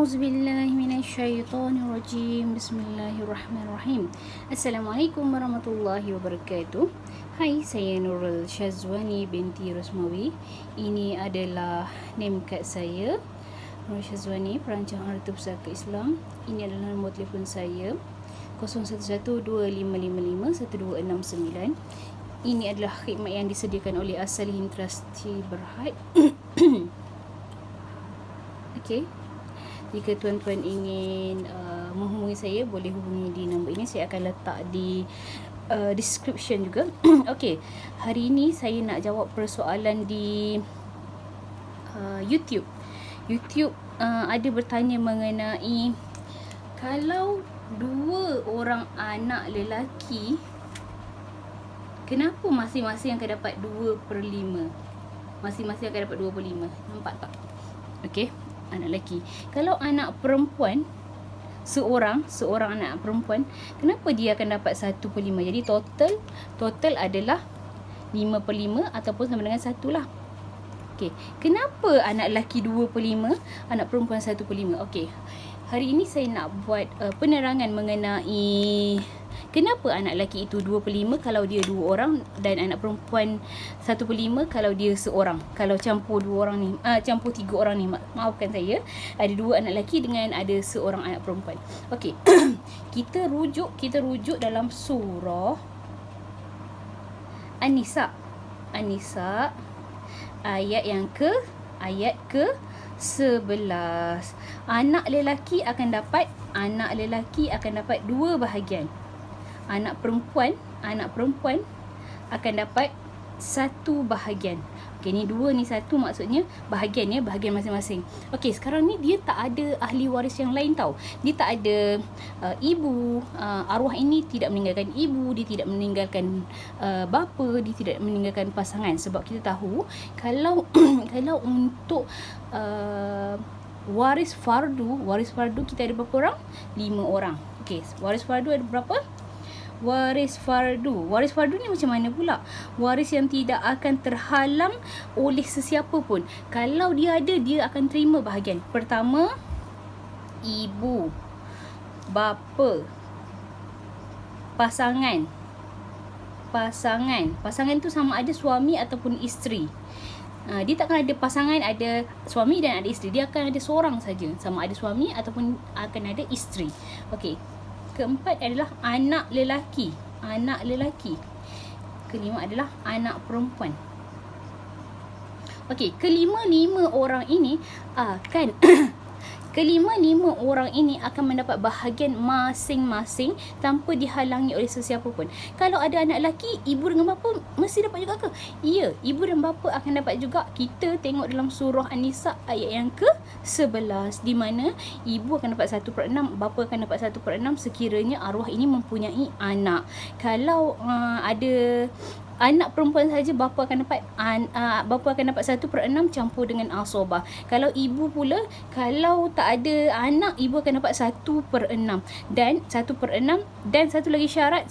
A'udzubillahiminasyaitonirrajim. Bismillahirrahmanirrahim. Assalamualaikum warahmatullahi wabarakatuh. Hai, saya Nurul Syazwani binti Rosmawi. Ini adalah name card saya, Nurul Syazwani, perancang harta pusaka Islam. Ini adalah nombor telefon saya, 0112555169. Ini adalah khidmat yang disediakan oleh As-Salihin Trustee Berhad. Okey. Jika tuan-tuan ingin menghubungi saya, boleh hubungi di nombor ini. Saya akan letak di description juga. Okey. Hari ini saya nak jawab persoalan di YouTube. YouTube ada bertanya mengenai kalau dua orang anak lelaki, kenapa masing-masing akan dapat 2/5? Masing-masing akan dapat 2/5. Nampak tak? Okey. Anak lelaki. Kalau anak perempuan, seorang anak perempuan, kenapa dia akan dapat 1/5? Jadi total adalah 5/5 ataupun sama dengan 1 lah. Okey. Kenapa anak lelaki 2/5, anak perempuan 1/5? Okey. Hari ini saya nak buat penerangan mengenai kenapa anak lelaki itu 2/5 kalau dia 2 orang dan anak perempuan 1/5 kalau dia seorang. Kalau campur 2 orang ni, campur 3 orang ni, maafkan saya, ada 2 anak lelaki dengan ada seorang anak perempuan. Okey. Kita rujuk dalam surah An-Nisa. An-Nisa ayat ke 11. Anak lelaki akan dapat 2 bahagian. Anak perempuan akan dapat 1 bahagian. Okey, ni 2 ni 1 maksudnya bahagian masing-masing. Okey, sekarang ni dia tak ada ahli waris yang lain tau. Dia tak ada ibu, arwah ini tidak meninggalkan ibu, dia tidak meninggalkan bapa, dia tidak meninggalkan pasangan. Sebab kita tahu kalau kalau untuk waris fardu kita ada berapa orang? 5 orang. Okey, waris fardu ada berapa? Waris fardu ni macam mana pula? Waris yang tidak akan terhalang oleh sesiapa pun. Kalau dia ada, dia akan terima bahagian. Pertama, ibu, bapa, pasangan tu sama ada suami ataupun isteri. Dia takkan ada pasangan, ada suami dan ada isteri. Dia akan ada seorang saja, sama ada suami ataupun akan ada isteri. Okey. Keempat adalah anak lelaki. Kelima adalah anak perempuan. Okey, kelima orang ini akan mendapat bahagian masing-masing tanpa dihalangi oleh sesiapa pun. Kalau ada anak lelaki, ibu dengan bapa mesti dapat juga ke? Ya, ibu dan bapa akan dapat juga. Kita tengok dalam surah An-Nisa ayat yang ke-11, di mana ibu akan dapat 1/6, bapa akan dapat 1/6 sekiranya arwah ini mempunyai anak. Kalau ada anak perempuan saja, bapa akan dapat 1/6 campur dengan asobah. Kalau ibu pula, kalau tak ada anak, ibu akan dapat 1/6 dan 1/6 dan satu lagi syarat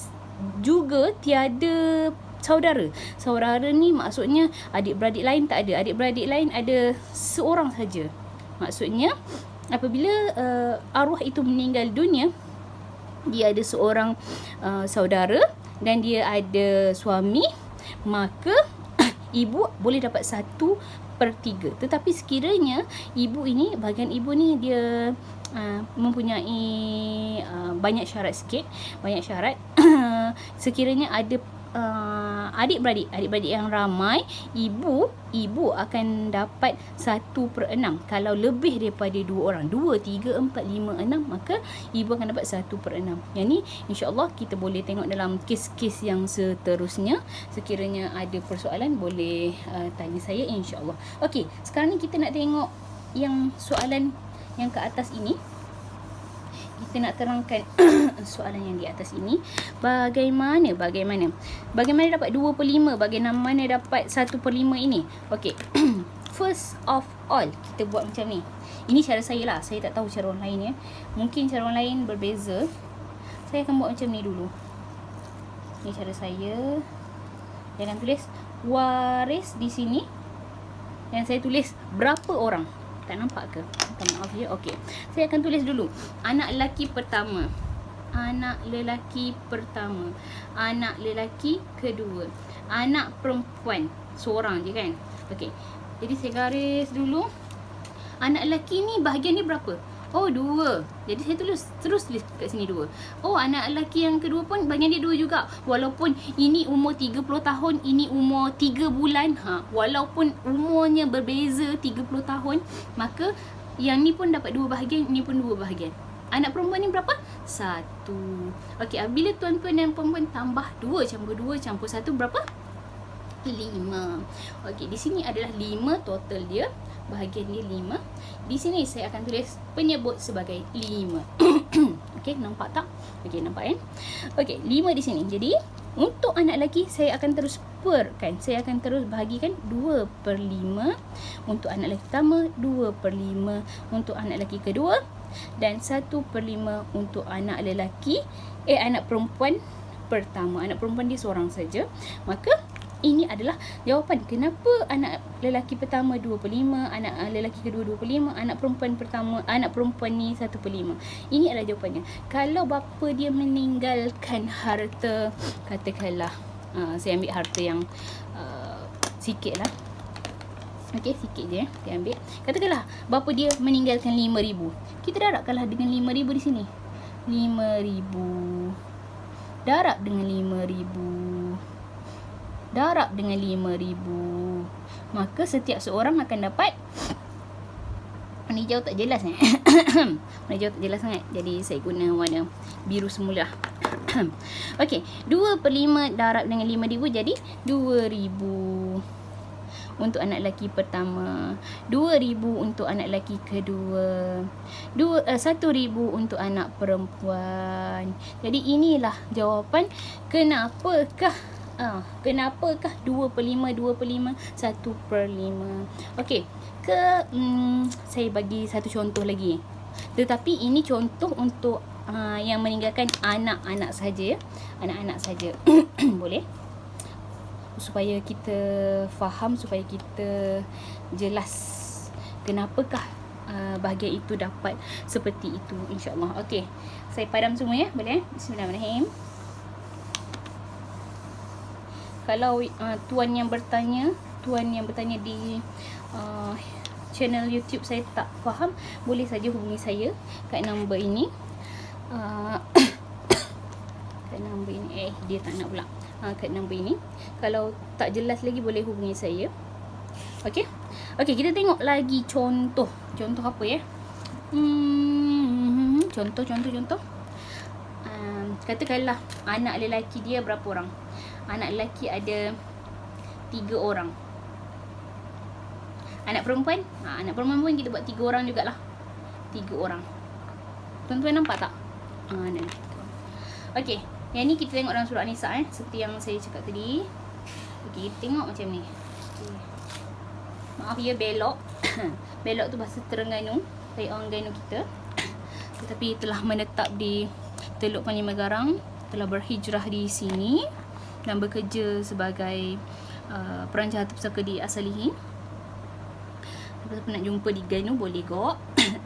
juga, tiada saudara. Saudara ni maksudnya adik-beradik lain tak ada. Adik-beradik lain ada seorang saja. Maksudnya apabila arwah itu meninggal dunia, dia ada seorang saudara dan dia ada suami, maka ibu boleh dapat 1/3. Tetapi sekiranya ibu ini, bahagian ibu ni dia mempunyai banyak syarat sekiranya ada adik-beradik yang ramai, ibu akan dapat 1/6. Kalau lebih daripada 2 orang, 2, 3, 4, 5, 6, maka ibu akan dapat 1/6. Yang ni insya-Allah kita boleh tengok dalam kes-kes yang seterusnya. Sekiranya ada persoalan, boleh tanya saya insya-Allah. Okey, sekarang ni kita nak tengok yang soalan yang ke atas ini. Kita nak terangkan soalan yang di atas ini. Bagaimana dapat 2/5? Bagaimana dapat 1/5 ini? Okey. First of all, kita buat macam ni. Ini cara saya lah. Saya tak tahu cara orang lain ya. Mungkin cara orang lain berbeza. Saya akan buat macam ni dulu. Ini cara saya. Jangan tulis waris di sini. Dan saya tulis berapa orang. Tak nampak ke? Minta maaf ya. Okey. Saya akan tulis dulu. Anak lelaki pertama. Anak lelaki pertama. Anak lelaki kedua. Anak perempuan. Seorang je kan? Okey. Jadi saya garis dulu. Anak lelaki ni bahagian ni berapa? Oh, 2. Jadi saya terus tulis kat sini 2. Oh, anak lelaki yang kedua pun bahagian dia 2 juga. Walaupun ini umur 30 tahun, ini umur 3 bulan. Walaupun umurnya berbeza 30 tahun, maka yang ni pun dapat 2 bahagian, ini pun 2 bahagian. Anak perempuan ni berapa? 1. Okey, bila tuan-tuan dan puan-puan tambah 2 campur 2 campur 1 berapa? 5. Okey, di sini adalah 5 total dia. Bahagian dia 5. Di sini saya akan tulis penyebut sebagai 5. Okey, nampak tak? Okey, nampak kan? Okey, 5 di sini. Jadi, untuk anak lelaki saya akan terus perkan. Saya akan terus bahagikan 2/5. Untuk anak lelaki pertama, 2/5 untuk anak lelaki kedua, dan 1/5 untuk anak lelaki anak perempuan pertama. Anak perempuan dia seorang saja. Maka ini adalah jawapan kenapa anak lelaki pertama 2/5, anak lelaki kedua 2/5, anak perempuan ni 1/5. Ini adalah jawapannya. Kalau bapa dia meninggalkan harta, katakanlah saya ambil harta yang sikit lah. Okey, sikit je saya ambil. Katakanlah bapa dia meninggalkan 5,000. Kita darabkanlah dengan 5,000 di sini. 5,000 darab dengan 5,000 darab dengan 5,000. Maka setiap seorang akan dapat, warna hijau tak jelas warna hijau tak jelas sangat, jadi saya guna warna biru semula. Okey, 2/5 darab dengan 5,000 jadi 2,000 untuk anak lelaki pertama, 2,000 untuk anak lelaki kedua, 1,000 untuk anak perempuan. Jadi inilah jawapan kenapakah 2/5, 2/5, 1/5. Okey, saya bagi satu contoh lagi. Tetapi ini contoh untuk yang meninggalkan anak-anak saja ya. Anak-anak saja. Boleh? Supaya kita faham, supaya kita jelas kenapakah bahagian itu dapat seperti itu, insya-Allah. Okey. Saya padam semua ya, boleh? Bismillahirrahmanirrahim. Kalau tuan yang bertanya di channel YouTube saya tak faham, boleh saja hubungi saya kat nombor ini. Kat nombor ini dia tak nak pula. Kat nombor ini. Kalau tak jelas lagi boleh hubungi saya. Okey. Okey, kita tengok lagi contoh. Contoh apa ya? Contoh. Katakanlah anak lelaki dia berapa orang? Anak lelaki ada 3 orang. Anak perempuan? Anak perempuan pun kita buat 3 orang jugalah. 3 orang. Tuan-tuan nampak tak? Anak lelaki. Okey, yang ni kita tengok dalam surah An-Nisa seperti yang saya cakap tadi. Okey, kita tengok macam ni. Okay. Maaf ya belok. Belok tu bahasa Terengganu, saya orang Terengganu kita. Tetapi telah menetap di Teluk Panjang Garang, telah berhijrah di sini dan bekerja sebagai perancang harta pusaka di Asalihin. Siapa nak jumpa di Ganu boleh go.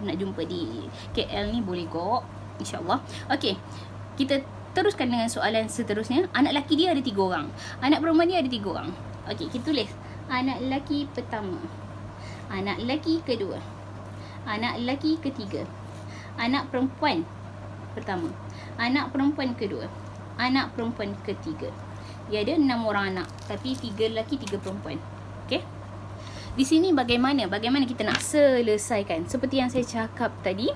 Nak jumpa di KL ni boleh go, insya-Allah. Okey. Kita teruskan dengan soalan seterusnya. Anak lelaki dia ada 3 orang. Anak perempuan dia ada 3 orang. Okey, kita tulis. Anak lelaki pertama. Anak lelaki kedua. Anak lelaki ketiga. Anak perempuan pertama. Anak perempuan kedua. Anak perempuan ketiga. Dia ada 6 orang anak, tapi 3 lelaki, 3 perempuan. Okey. Di sini bagaimana kita nak selesaikan? Seperti yang saya cakap tadi,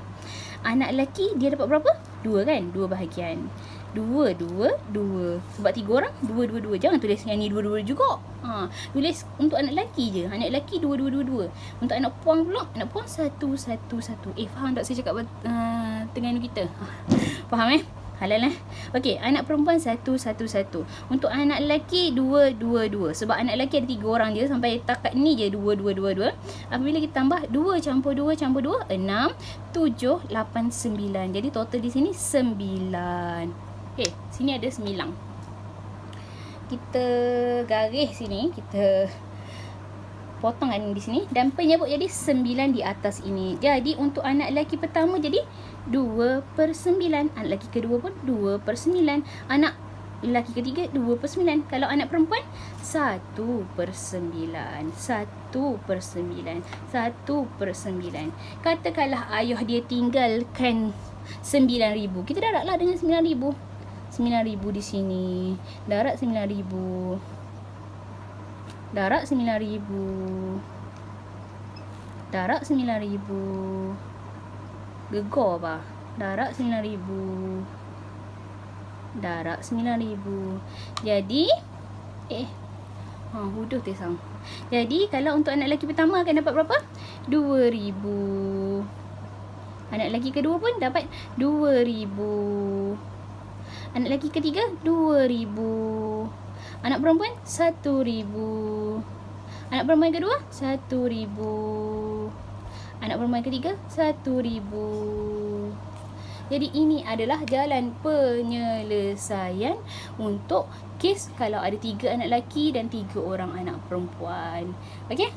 anak lelaki dia dapat berapa? 2 kan? 2 bahagian. 2, 2, 2. Sebab 3 orang, 2, 2, 2. Jangan tulis yang ni 2, 2 juga. Tulis untuk anak lelaki je. Anak lelaki 2, 2, 2, 2. Untuk anak puan pula, anak puan 1, 1, 1. Faham tak saya cakap Terengganu kita? Faham halal Okey, anak perempuan 1, 1, 1. Untuk anak lelaki 2, 2, 2. Sebab anak lelaki ada 3 orang je, sampai takat ni je 2, 2, 2, 2. Apabila kita tambah 2 campur 2 campur 2, 6, 7, 8, 9. Jadi total di sini 9. Sini ada 9. Kita garis sini, kita potong kan di sini dan penyebut jadi 9 di atas ini. Jadi untuk anak lelaki pertama jadi 2/9. Anak lelaki kedua pun 2/9. Anak lelaki ketiga 2/9. Kalau anak perempuan 1/9. 1/9. 1/9. Katakanlah ayah dia tinggalkan 9,000. Kita daratlah dengan 9,000. 9,000 di sini. Darat 9,000. Darat 9,000. Darat 9,000. Gegar apa? Darat 9,000. Darat 9,000. Jadi huduh tesang. Jadi kalau untuk anak lelaki pertama akan dapat berapa? 2,000. Anak lelaki kedua pun dapat 2,000. Anak lelaki ketiga 2,000. Anak perempuan 1,000. Anak perempuan kedua 1,000. Anak perempuan ketiga 1,000. Jadi ini adalah jalan penyelesaian untuk kes kalau ada 3 anak lelaki dan 3 orang anak perempuan. Okey?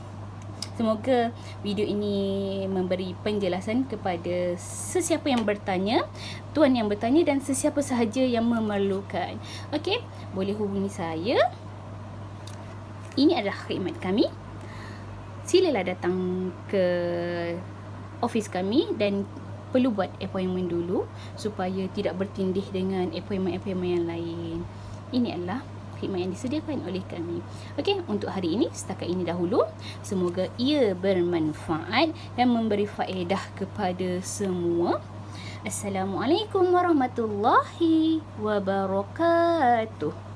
Semoga video ini memberi penjelasan kepada sesiapa yang bertanya, tuan yang bertanya dan sesiapa sahaja yang memerlukan. Okey, boleh hubungi saya. Ini adalah khidmat kami. Silalah datang ke office kami dan perlu buat appointment dulu supaya tidak bertindih dengan appointment-appointment yang lain. Ini adalah khidmat yang disediakan oleh kami. Okey, untuk hari ini setakat ini dahulu. Semoga ia bermanfaat dan memberi faedah kepada semua. Assalamualaikum warahmatullahi wabarakatuh.